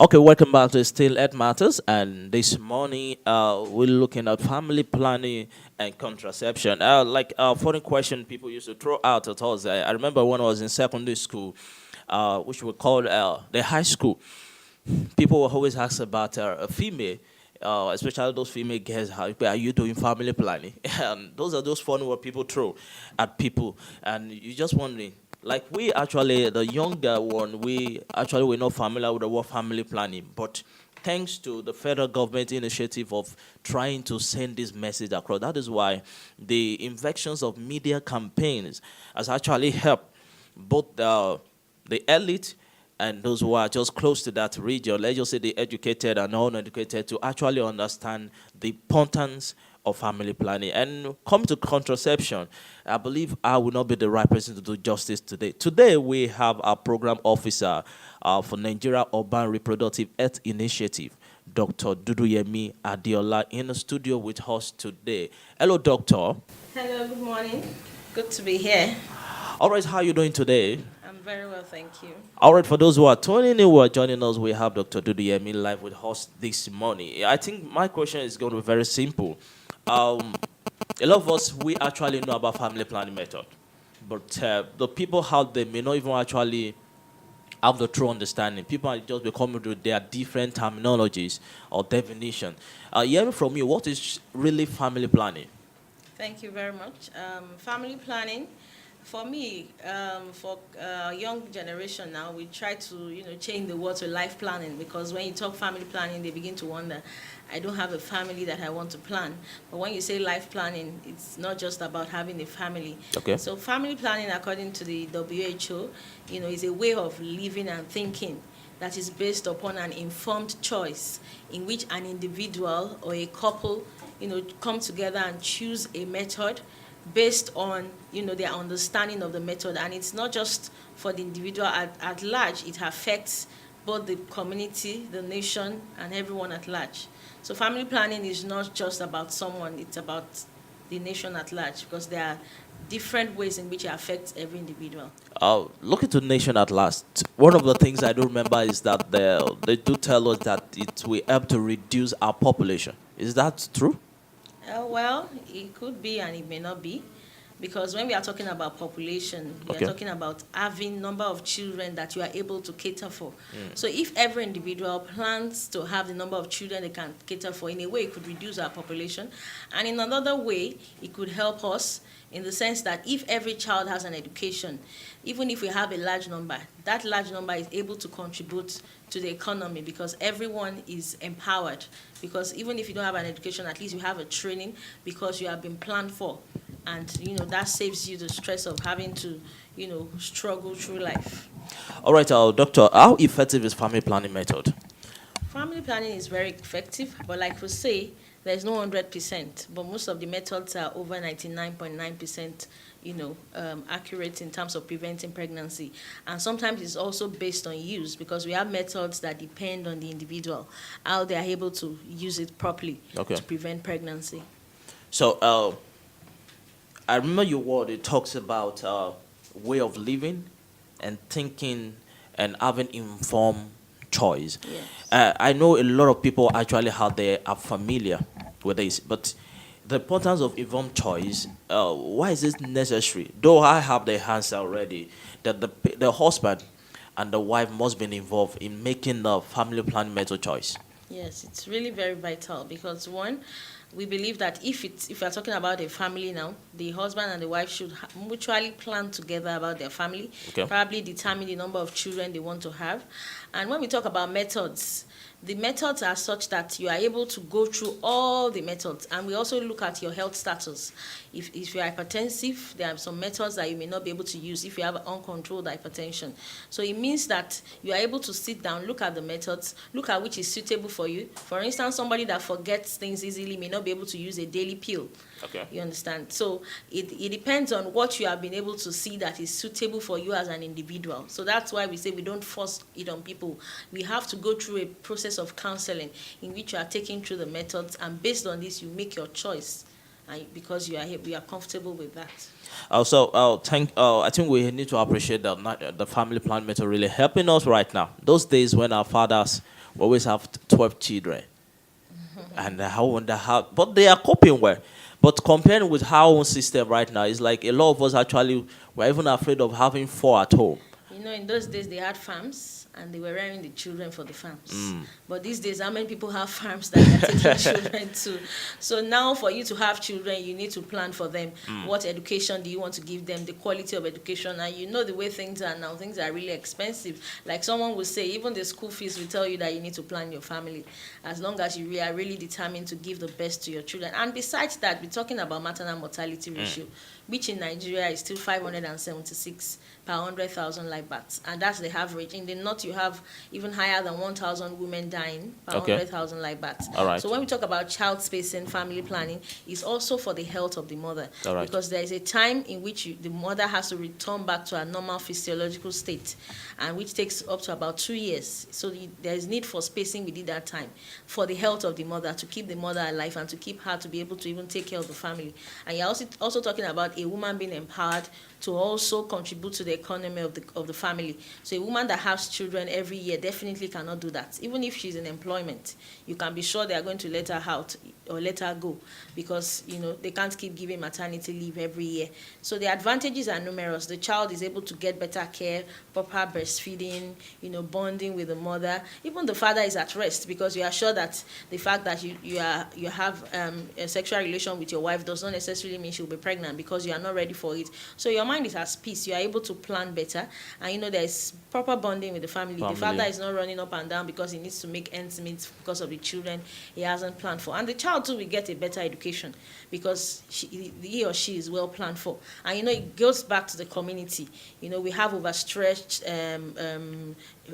Okay, welcome back to Still Ed Matters. And this morning, we're looking at family planning and contraception. Like a funny question people used to throw out at us. I remember when I was in secondary school, which we called the high school. People will always ask about a female, especially those female girls, how are you doing family planning? And those are those funny what people throw at people. And you're just wondering, like we actually, the younger one, we actually we're not familiar with the word family planning, but thanks to the federal government initiative of trying to send this message across, that is why the inventions of media campaigns has actually helped both the elite and those who are just close to that region, let's just say the educated and uneducated, to actually understand the importance of family planning. And come to contraception, I believe I will not be the right person to do justice today. Today, we have our program officer for Nigeria Urban Reproductive Health Initiative, Dr. Duduyemi Adiola, in the studio with us today. Hello, doctor. Hello, good morning. Good to be here. All right, how are you doing today? I'm very well, thank you. All right, for those who are tuning in, who are joining us, we have Dr. Duduyemi live with us this morning. I think my question is going to be very simple. A lot of us, we actually know about family planning method, but the people out there may not even actually have the true understanding. People are just becoming with their different terminologies or definition. Hearing from you, what is really family planning? Thank you very much. Family planning, for me, for young generation now, we try to change the word to life planning, because when you talk family planning, they begin to wonder, I don't have a family that I want to plan. But when you say life planning, it's not just about having a family. Okay. So family planning, according to the WHO, is a way of living and thinking that is based upon an informed choice in which an individual or a couple, come together and choose a method based on, their understanding of the method. And it's not just for the individual at large, it affects both the community, the nation, and everyone at large. So family planning is not just about someone, it's about the nation at large, because there are different ways in which it affects every individual. Looking to nation at last, one of the things I do remember is that they do tell us that it will help to reduce our population. Is that true? Well, it could be and it may not be, because when we are talking about population, we Okay. are talking about having number of children that you are able to cater for. So if every individual plans to have the number of children they can cater for, in a way it could reduce our population. And in another way, it could help us in the sense that if every child has an education, even if we have a large number, that large number is able to contribute to the economy, because everyone is empowered. Because even if you don't have an education, at least you have a training, because you have been planned for. And, that saves you the stress of having to, struggle through life. All right, doctor, how effective is family planning method? Family planning is very effective, but like we say, there's no 100%, but most of the methods are over 99.9%, accurate in terms of preventing pregnancy. And sometimes it's also based on use, because we have methods that depend on the individual, how they are able to use it properly to prevent pregnancy. So, I remember your word, it talks about way of living and thinking and having informed choice. Yes. I know a lot of people actually how they are familiar with this, but the importance of informed choice, why is this necessary? Though I have the answer already, that the husband and the wife must be involved in making the family planning method choice. Yes, it's really very vital, because one, we believe that if we're talking about a family now, the husband and the wife should mutually plan together about their family, probably determine the number of children they want to have. And when we talk about methods, the methods are such that you are able to go through all the methods, and we also look at your health status. If you're hypertensive, there are some methods that you may not be able to use if you have uncontrolled hypertension. So it means that you are able to sit down, look at the methods, look at which is suitable for you. For instance, somebody that forgets things easily may not be able to use a daily pill. Okay. You understand? So it depends on what you have been able to see that is suitable for you as an individual. So that's why we say we don't force it on people. We have to go through a process of counseling in which you are taking through the methods, and based on this, you make your choice, and because we are comfortable with that. Also, I think we need to appreciate that the family plan method really helping us right now. Those days when our fathers we always have 12 children. And I wonder how, but they are coping well. But comparing with our own system right now, it's like a lot of us actually, we're even afraid of having 4 at home. In those days they had farms and they were rearing the children for the farms. But these days, how many people have farms that are taking children to? So now for you to have children, you need to plan for them. What education do you want to give them? The quality of education. And the way things are now, things are really expensive. Like someone will say, even the school fees will tell you that you need to plan your family, as long as you are really determined to give the best to your children. And besides that, we're talking about maternal mortality ratio, which in Nigeria is still 576 per 100,000 live births, and that's the average. In the north, you have even higher than 1,000 women dying per 100,000 live births. All right. So when we talk about child spacing, family planning, it's also for the health of the mother, all right, because there is a time in which the mother has to return back to a normal physiological state, and which takes up to about 2 years. So there is need for spacing within that time for the health of the mother, to keep the mother alive and to keep her to be able to even take care of the family. And you're also talking about a woman being empowered to also contribute to the economy of the family. So a woman that has children every year definitely cannot do that. Even if she's in employment, you can be sure they are going to let her out or let her go, because they can't keep giving maternity leave every year. So the advantages are numerous. The child is able to get better care, proper breastfeeding, bonding with the mother. Even the father is at rest, because you are sure that the fact that you have a sexual relation with your wife does not necessarily mean she'll be pregnant, because you are not ready for it. So your mind is at peace. You are able to plan better, and there is proper bonding with the family. The father is not running up and down because he needs to make ends meet because of the children he hasn't planned for. And the child too will get a better education, because he or she is well planned for. And it goes back to the community. We have overstretched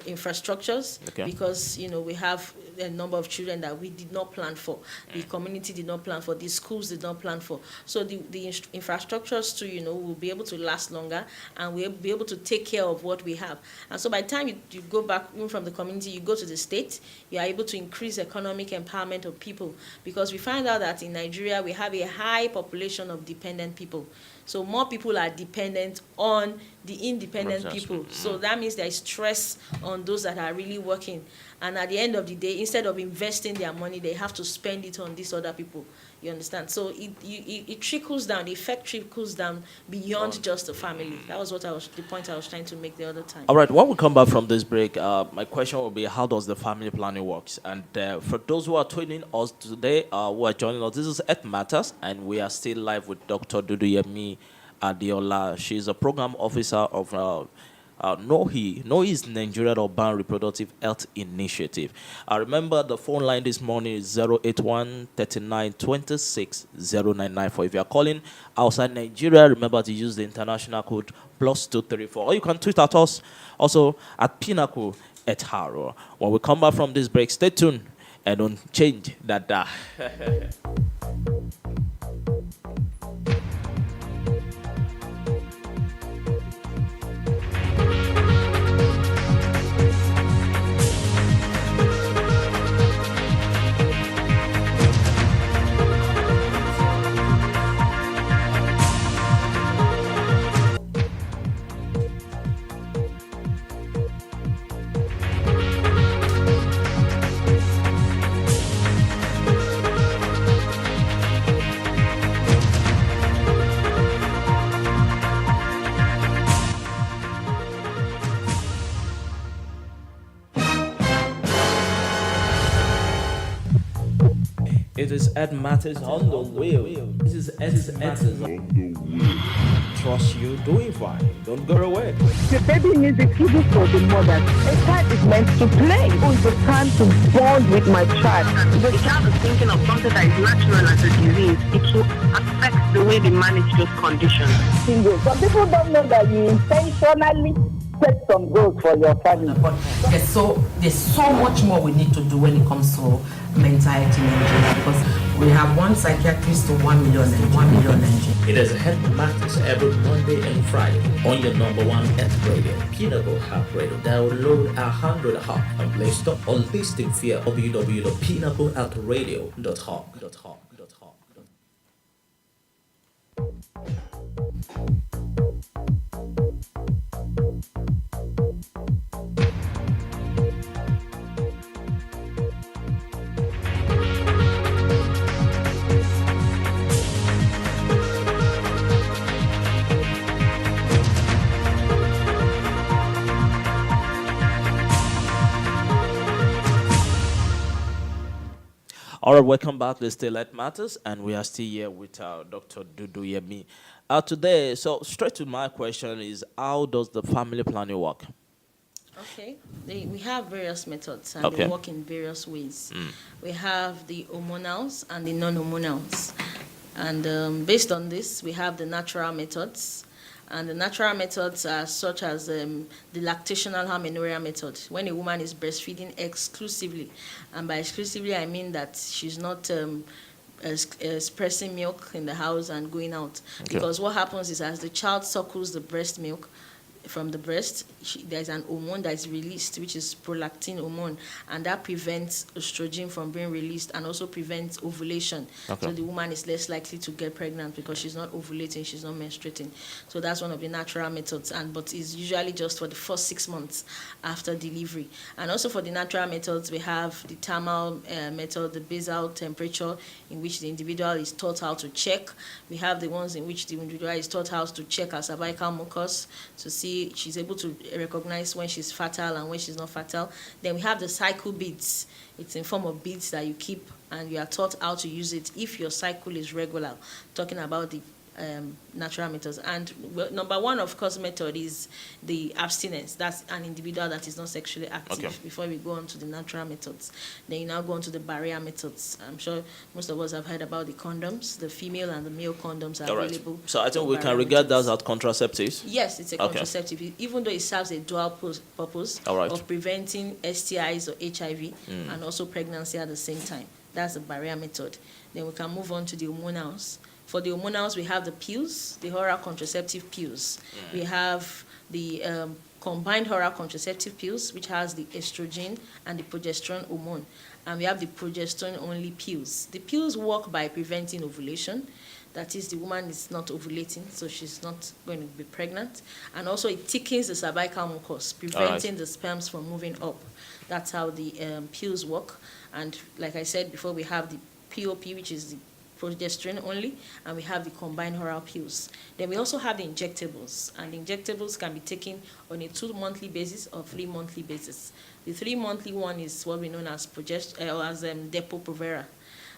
infrastructures, because we have a number of children that we did not plan for, the community did not plan for, the schools did not plan for. So the infrastructures too, will be able to last longer, and we'll be able to take care of what we have. And so by the time you go back even from the community, you go to the state, you are able to increase economic empowerment of people, because we find out that in Nigeria we have a high population of dependent people. So more people are dependent on the independent people. So that means there is stress on those that are really working. And at the end of the day, instead of investing their money, they have to spend it on these other people. You understand? So it trickles down. The effect trickles down beyond just the family. That was the point I was trying to make the other time. All right. When we come back from this break, my question will be, how does the family planning works? And for those who are tuning us today, who are joining us, this is Earth Matters, and we are still live with Dr. Duduyemi Adiola. She's a program officer of NOHI. NOHI is Nigeria Urban Reproductive Health Initiative. I remember the phone line this morning is 081 39 26 0994. If you are calling outside Nigeria, remember to use the international code +234. Or you can tweet at us also at Pinnacle at Haro. When we come back from this break, stay tuned and don't change that. It is Ed Matters on the wheel. This is Ed Matters on the wheel. Trust you doing fine. Don't go away. The baby needs a tribute for the mother. A child is meant to play. It's the time to bond with my child. The child is thinking of something that is natural as a disease. It will affect the way they manage those conditions. Some people don't know that you intentionally set some goals for your family. But there's so much more we need to do when it comes to mental health in Nigeria, because we have one psychiatrist to 1 million Nigerians. It is Health Matters every Monday and Friday on your number one health radio, Pinnacle Health Radio. Download our Android app on Play Store or listen via www.pinnaclehealthradio.org. All right, welcome back to Still At Matters, and we are still here with Dr. Dudu Yemi. Today, so straight to my question is, how does the family planning work? Okay, we have various methods and Okay. they work in various ways. We have the hormonals and the non-hormonals. And based on this, we have the natural methods. And the natural methods are such as the lactational amenorrhea method, when a woman is breastfeeding exclusively. And by exclusively, I mean that she's not expressing milk in the house and going out. Okay. Because what happens is as the child suckles the breast milk, from the breast, there's an hormone that is released, which is prolactin hormone, and that prevents estrogen from being released and also prevents ovulation. Okay. So the woman is less likely to get pregnant because she's not ovulating, she's not menstruating. So that's one of the natural methods, but it's usually just for the first 6 months after delivery. And also for the natural methods, we have the thermal method, the basal temperature, in which the individual is taught how to check. We have the ones in which the individual is taught how to check her cervical mucus to see she's able to recognize when she's fertile and when she's not fertile. Then we have the cycle beads. It's in form of beads that you keep, and you are taught how to use it if your cycle is regular. Talking about the natural methods. And number one, of course, method is the abstinence. That's an individual that is not sexually active. Okay. Before we go on to the natural methods, then you now go on to the barrier methods. I'm sure most of us have heard about the condoms. The female and the male condoms are All right. available. So I think for we can barrier regard methods. that as contraceptives. Yes, it's a Okay. contraceptive, even though it serves a dual purpose All right. of preventing STIs or HIV and also pregnancy at the same time. That's the barrier method. Then we can move on to the hormonals. For the hormonals, we have the pills, the oral contraceptive pills. We have the combined oral contraceptive pills, which has the estrogen and the progesterone hormone. And we have the progesterone-only pills. The pills work by preventing ovulation. That is, the woman is not ovulating, so she's not going to be pregnant. And also, it thickens the cervical mucus, preventing the sperms from moving up. That's how the pills work. And like I said before, we have the POP, which is the progesterone only, and we have the combined oral pills. Then we also have the injectables, and the injectables can be taken on a 2-monthly basis or 3-monthly basis. The 3-monthly one is what we know as Depo-Provera,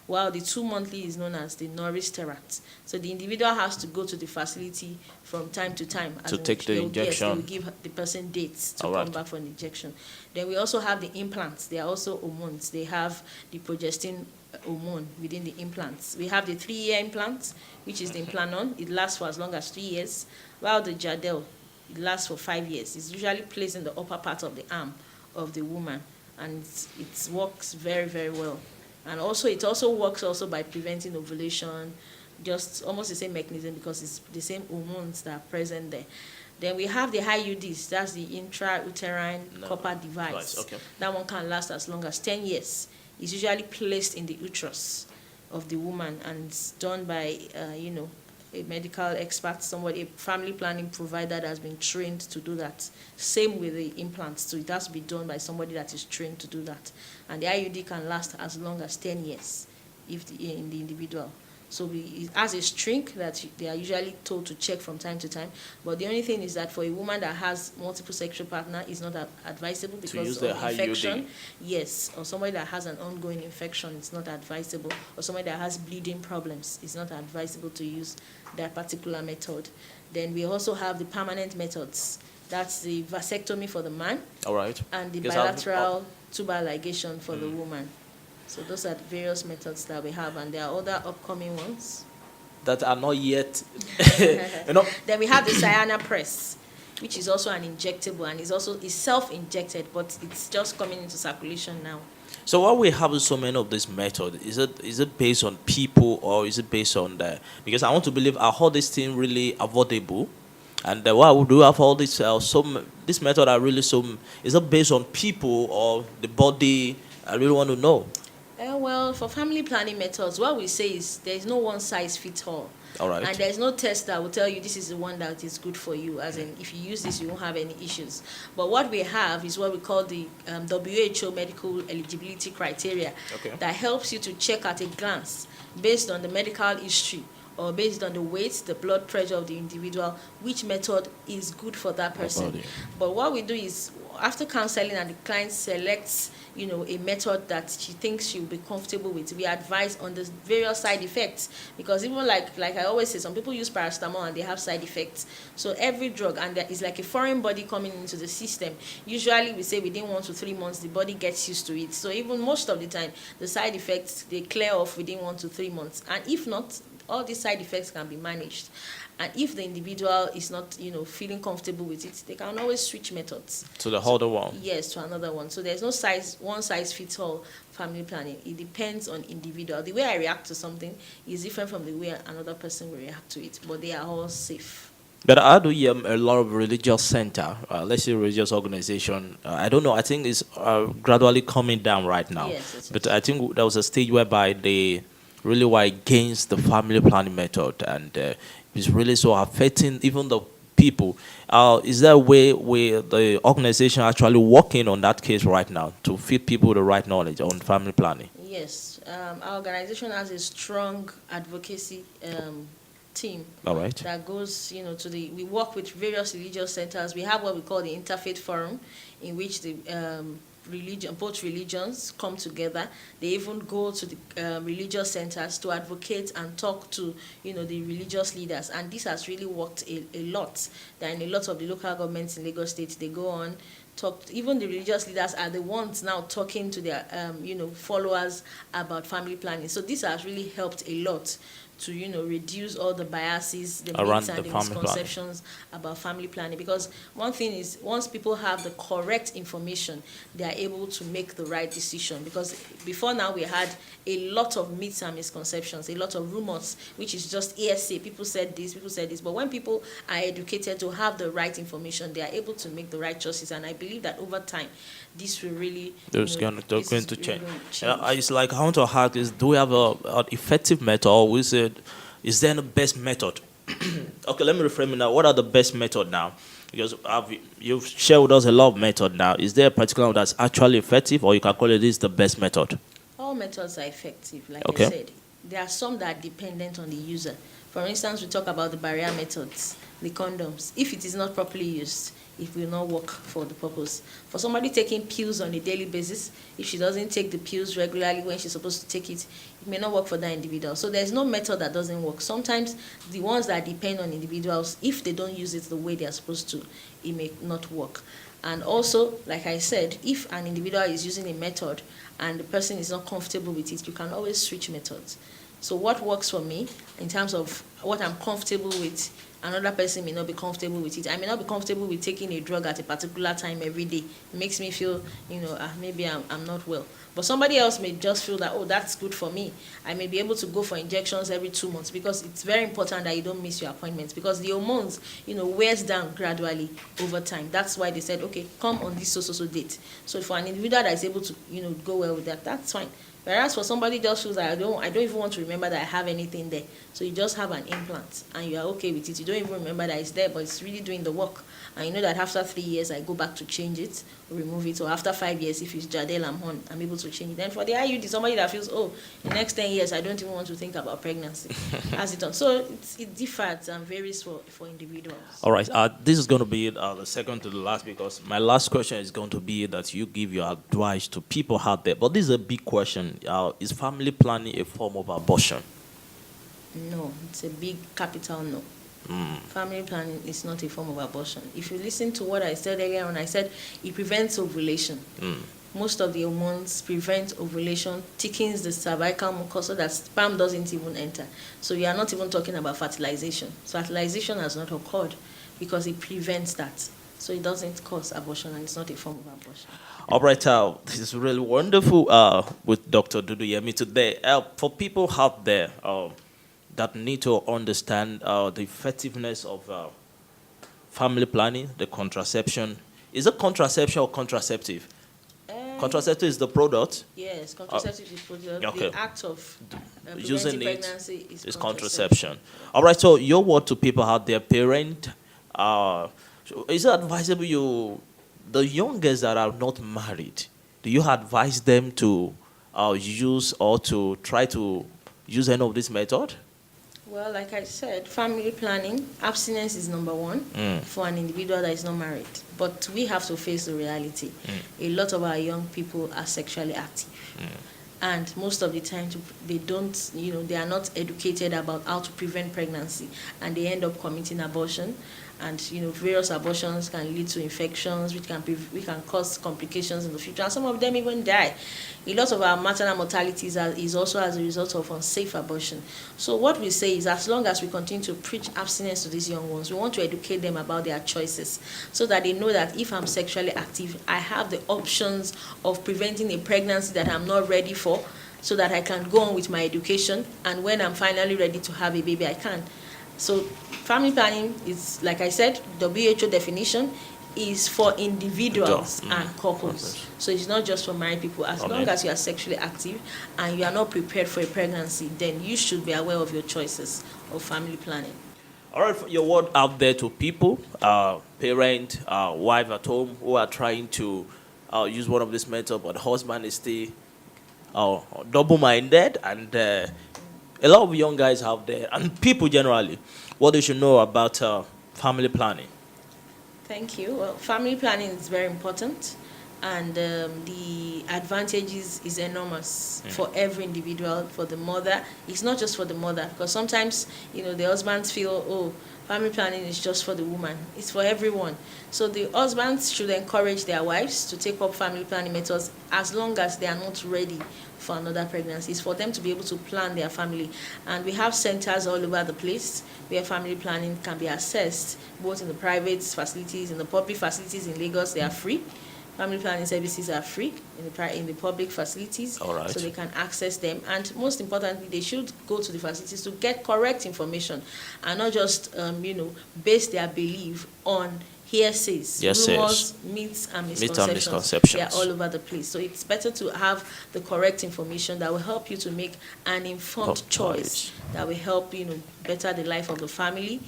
while the 2-monthly is known as the Noristerat. So the individual has to go to the facility from time to time To take the injection. Yes, they will give the person dates to All come right. back for the injection. Then we also have the implants. They are also hormones. They have the progestin hormone within the implants. We have the 3-year implants, which is the Implanon. It lasts for as long as 3 years, while the Jadel, it lasts for 5 years. It's usually placed in the upper part of the arm of the woman, and it works very, very well. And also, it also works also by preventing ovulation, just almost the same mechanism because it's the same hormones that are present there. Then we have the IUDs, that's the intrauterine copper device. Okay. That one can last as long as 10 years. It's usually placed in the uterus of the woman, and it's done by, a medical expert, somebody, a family planning provider that has been trained to do that. Same with the implants, so it has to be done by somebody that is trained to do that. And the IUD can last as long as 10 years in the individual. So it has a string that they are usually told to check from time to time. But the only thing is that for a woman that has multiple sexual partner, it's not advisable because use of the high infection. IUD. Yes, or somebody that has an ongoing infection, it's not advisable. Or somebody that has bleeding problems, it's not advisable to use that particular method. Then we also have the permanent methods. That's the vasectomy for the man. All right. And the Because bilateral tubal ligation for the woman. So those are the various methods that we have, and there are other upcoming ones. that are not yet, Then we have the Cyana press, which is also an injectable, and is self-injected, but it's just coming into circulation now. So while we have so many of this method, is it based on people or is it based on the? Because I want to believe are all these things really affordable, and why we do have all this this method are really is it based on people or the body? I really want to know. Well, for family planning methods, what we say is there is no one size fits all. All right. And there is no test that will tell you this is the one that is good for you, as in if you use this, you won't have any issues. But what we have is what we call the WHO medical eligibility criteria, Okay. that helps you to check at a glance based on the medical history or based on the weight, the blood pressure of the individual, which method is good for that person. But what we do is, after counseling and the client selects, a method that she thinks she'll be comfortable with, we advise on the various side effects, because even like I always say, some people use paracetamol and they have side effects. So every drug, and there is like a foreign body coming into the system. Usually we say within 1 to 3 months the body gets used to it. So even most of the time the side effects, they clear off within 1 to 3 months, and if not, all these side effects can be managed. And if the individual is not, feeling comfortable with it, they can always switch methods. To the other one? Yes, to another one. So there's no one size fits all family planning. It depends on individual. The way I react to something is different from the way another person will react to it, but they are all safe. But I do hear a lot of religious center, let's say religious organization. I don't know. I think it's gradually coming down right now. Yes, but I think there was a stage whereby they really were against the family planning method, and it's really so affecting even the people. Is there a way where the organization actually working on that case right now to feed people the right knowledge on family planning? Yes, our organization has a strong advocacy team. All right. That goes, we work with various religious centers. We have what we call the Interfaith Forum, in which the both religions come together. They even go to the religious centers to advocate and talk to, the religious leaders. And this has really worked a lot. That in a lot of the local governments in Lagos State, they go on, talk. Even the religious leaders are the ones now talking to their, followers about family planning. So this has really helped a lot to reduce all the biases, the myths and the misconceptions about family planning. Because one thing is, once people have the correct information, they are able to make the right decision. Because before now we had a lot of myths and misconceptions, a lot of rumors, which is just hearsay. People said this, people said this. But when people are educated to have the right information, they are able to make the right choices. And I believe that over time, this will really they're going to change. It's like, I want to ask is, do we have an effective method, or is there the best method? Okay, let me reframe it now. What are the best method now? Because you've shared with us a lot of method now. Is there a particular one that's actually effective, or you can call it this the best method? All methods are effective, like I said. There are some that are dependent on the user. For instance, we talk about the barrier methods, the condoms. If it is not properly used, it will not work for the purpose. For somebody taking pills on a daily basis, if she doesn't take the pills regularly when she's supposed to take it, it may not work for that individual. So there's no method that doesn't work. Sometimes the ones that depend on individuals, if they don't use it the way they are supposed to, it may not work. And also, like I said, if an individual is using a method and the person is not comfortable with it, you can always switch methods. So what works for me in terms of what I'm comfortable with, another person may not be comfortable with it. I may not be comfortable with taking a drug at a particular time every day. It makes me feel, maybe I'm not well. But somebody else may just feel that, oh, that's good for me. I may be able to go for injections every 2 months, because it's very important that you don't miss your appointments, because the hormones, wears down gradually over time. That's why they said, okay, come on this so date. So for an individual that is able to, go well with that, that's fine. Whereas for somebody just feels like, I don't even want to remember that I have anything there. So you just have an implant and you are okay with it. You don't even remember that it's there, but it's really doing the work. And you know that after 3 years, I go back to change it, or remove it. Or after 5 years, if it's Jadel Amhon, I'm able to change it. Then for the IUD, somebody that feels, oh, the next 10 years, I don't even want to think about pregnancy. Has it done. So it differs and varies for individuals. All right. This is going to be the second to the last, because my last question is going to be that you give your advice to people out there. But this is a big question. Is family planning a form of abortion? No, it's a big capital no. Family planning is not a form of abortion. If you listen to what I said earlier on, I said it prevents ovulation. Most of the hormones prevent ovulation, thickens the cervical mucosa so that sperm doesn't even enter. So you are not even talking about fertilization. So fertilization has not occurred because it prevents that. So it doesn't cause abortion, and it's not a form of abortion. All right, this is really wonderful with Dr. Duduyemi today. For people out there that need to understand the effectiveness of family planning, the contraception. Is it contraception or contraceptive? Contraceptive is the product? Yes, contraceptive is product. Okay. The act of using pregnancy is contraception. All right, so your word to people out there, parent, is it advisable the youngest that are not married, do you advise them to use or to try to use any of this method? Well, like I said, family planning, abstinence is number one for an individual that is not married. But we have to face the reality. A lot of our young people are sexually active. And most of the time, they don't, they are not educated about how to prevent pregnancy. And they end up committing abortion. And, various abortions can lead to infections, which can cause complications in the future. And some of them even die. A lot of our maternal mortality is also as a result of unsafe abortion. So what we say is, as long as we continue to preach abstinence to these young ones, we want to educate them about their choices so that they know that if I'm sexually active, I have the options of preventing a pregnancy that I'm not ready for, so that I can go on with my education, and when I'm finally ready to have a baby, I can. So family planning is, like I said, WHO definition is for individuals and couples. So it's not just for married people. As long as you are sexually active and you are not prepared for a pregnancy, then you should be aware of your choices of family planning. All right, your word out there to people, parent, wife at home who are trying to use one of these methods, but the husband is still double-minded, and a lot of young guys out there, and people generally, what they should know about family planning. Thank you. Well, family planning is very important, and the advantages is enormous for every individual. For the mother, it's not just for the mother, because sometimes the husbands feel, oh, family planning is just for the woman. It's for everyone. So the husbands should encourage their wives to take up family planning methods as long as they are not ready for another pregnancy. It's for them to be able to plan their family. And we have centers all over the place where family planning can be accessed, both in the private facilities, in the public facilities. In Lagos, they are free. Family planning services are free in the public facilities, all right, so they can access them. And most importantly, they should go to the facilities to get correct information and not just, base their belief on hearsays, rumors, myths, and misconceptions. They are all over the place. So it's better to have the correct information that will help you to make an informed choice that will help better the life of the family,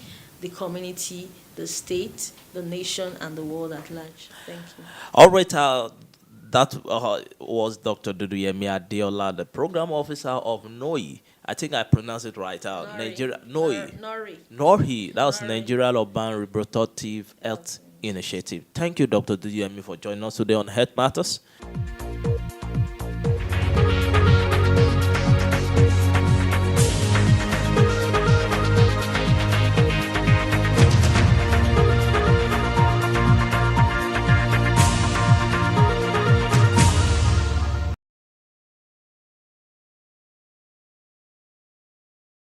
the community, the state, the nation, and the world at large. Thank you. All right, that was Dr. Duduyemi Adeola, the program officer of NOI. I think I pronounced it right out. Nigeria, NORI. That was Nigeria Urban Reproductive Health Initiative. Thank you, Dr. Duduyemi, for joining us today on Health Matters.